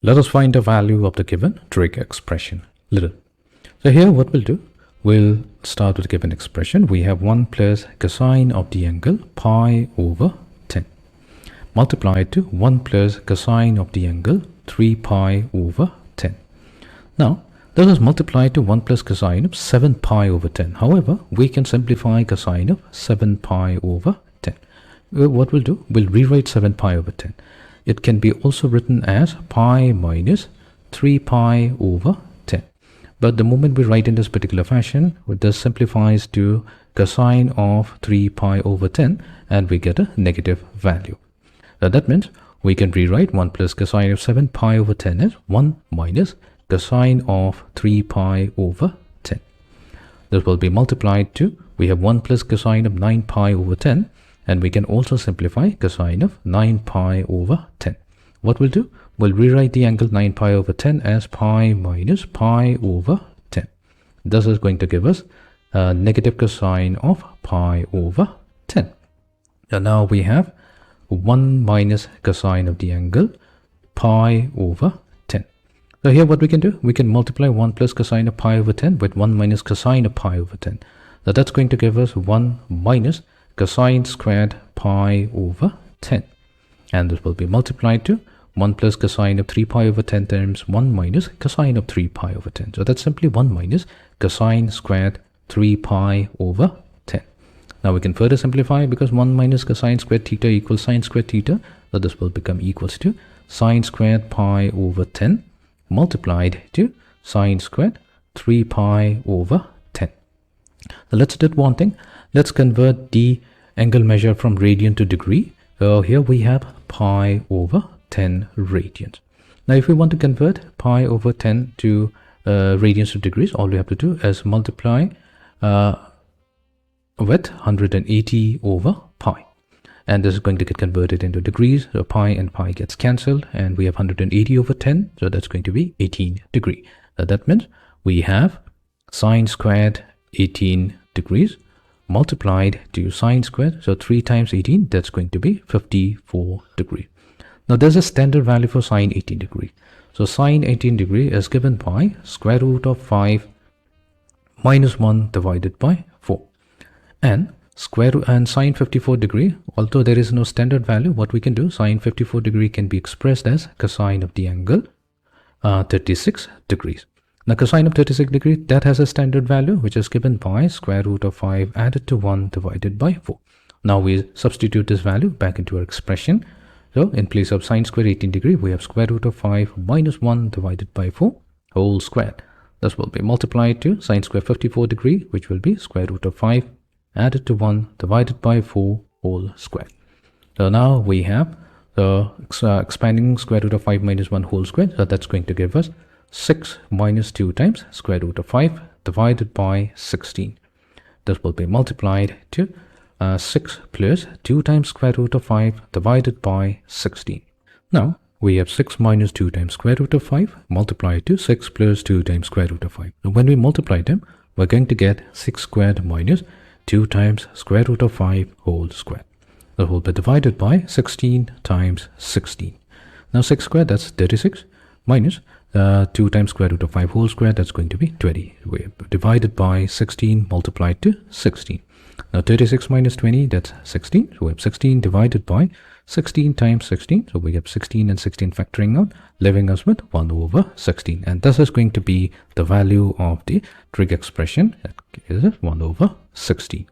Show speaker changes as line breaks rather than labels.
Let us find the value of the given trig expression. So here what we'll do, we'll start with the given expression. We have 1 plus cosine of the angle pi over 10 multiplied to 1 plus cosine of the angle 3 pi over 10. Now this is multiplied to 1 plus cosine of 7 pi over 10. However, we can simplify cosine of 7 pi over 10. What we'll do, we'll rewrite 7 pi over 10. It can be also written as pi minus 3 pi over 10. But the moment we write in this particular fashion, this simplifies to cosine of 3 pi over 10 and we get a negative value. Now that means we can rewrite 1 plus cosine of 7 pi over 10 as 1 minus cosine of 3 pi over 10. This will be multiplied to, we have 1 plus cosine of 9 pi over 10, and we can also simplify cosine of 9 pi over 10. What we'll do, we'll rewrite the angle 9 pi over 10 as pi minus pi over 10. This is going to give us a negative cosine of pi over 10. And now we have 1 minus cosine of the angle pi over 10. So here what we can do, we can multiply 1 plus cosine of pi over 10 with 1 minus cosine of pi over 10. So that's going to give us 1 minus cosine squared pi over 10. And this will be multiplied to 1 plus cosine of 3 pi over 10 times 1 minus cosine of 3 pi over 10. So that's simply 1 minus cosine squared 3 pi over 10. Now we can further simplify because 1 minus cosine squared theta equals sine squared theta. So this will become equals to sine squared pi over 10 multiplied to sine squared 3 pi over 10. So let's do one thing. Let's convert the angle measure from radian to degree. So here we have pi over 10 radians. Now if we want to convert pi over 10 to radians to degrees, all we have to do is multiply with 180 over pi. And this is going to get converted into degrees. So pi and pi gets cancelled and we have 180 over 10. So that's going to be 18 degree. So that means we have sine squared 18 degrees multiplied to sine squared. So 3 times 18, that's going to be 54 degree. Now there's a standard value for sine 18 degree. So sine 18 degree is given by square root of 5 minus 1 divided by 4. And sine 54 degree, although there is no standard value, what we can do, sine 54 degree can be expressed as cosine of the angle 36 degrees. Now cosine of 36 degree, that has a standard value which is given by square root of 5 added to 1 divided by 4. Now we substitute this value back into our expression. So in place of sine square 18 degree, we have square root of 5 minus 1 divided by 4 whole squared. This will be multiplied to sine square 54 degree, which will be square root of 5 added to 1 divided by 4 whole squared. So now we have the expanding square root of 5 minus 1 whole squared. So that's going to give us 6 minus 2 times square root of 5 divided by 16. This will be multiplied to 6 plus 2 times square root of 5 divided by 16. Now we have 6 minus 2 times square root of 5 multiplied to 6 plus 2 times square root of 5. Now when we multiply them, we're going to get 6 squared minus 2 times square root of 5 whole squared. That will be divided by 16 times 16. Now 6 squared, that's 36 minus 2 times square root of 5 whole squared, that's going to be 20. We divided by 16 multiplied to 16. Now 36 minus 20, that's 16. So we have 16 divided by 16 times 16. So we have 16 and 16 factoring out, leaving us with 1 over 16. And this is going to be the value of the trig expression. That is 1 over 16.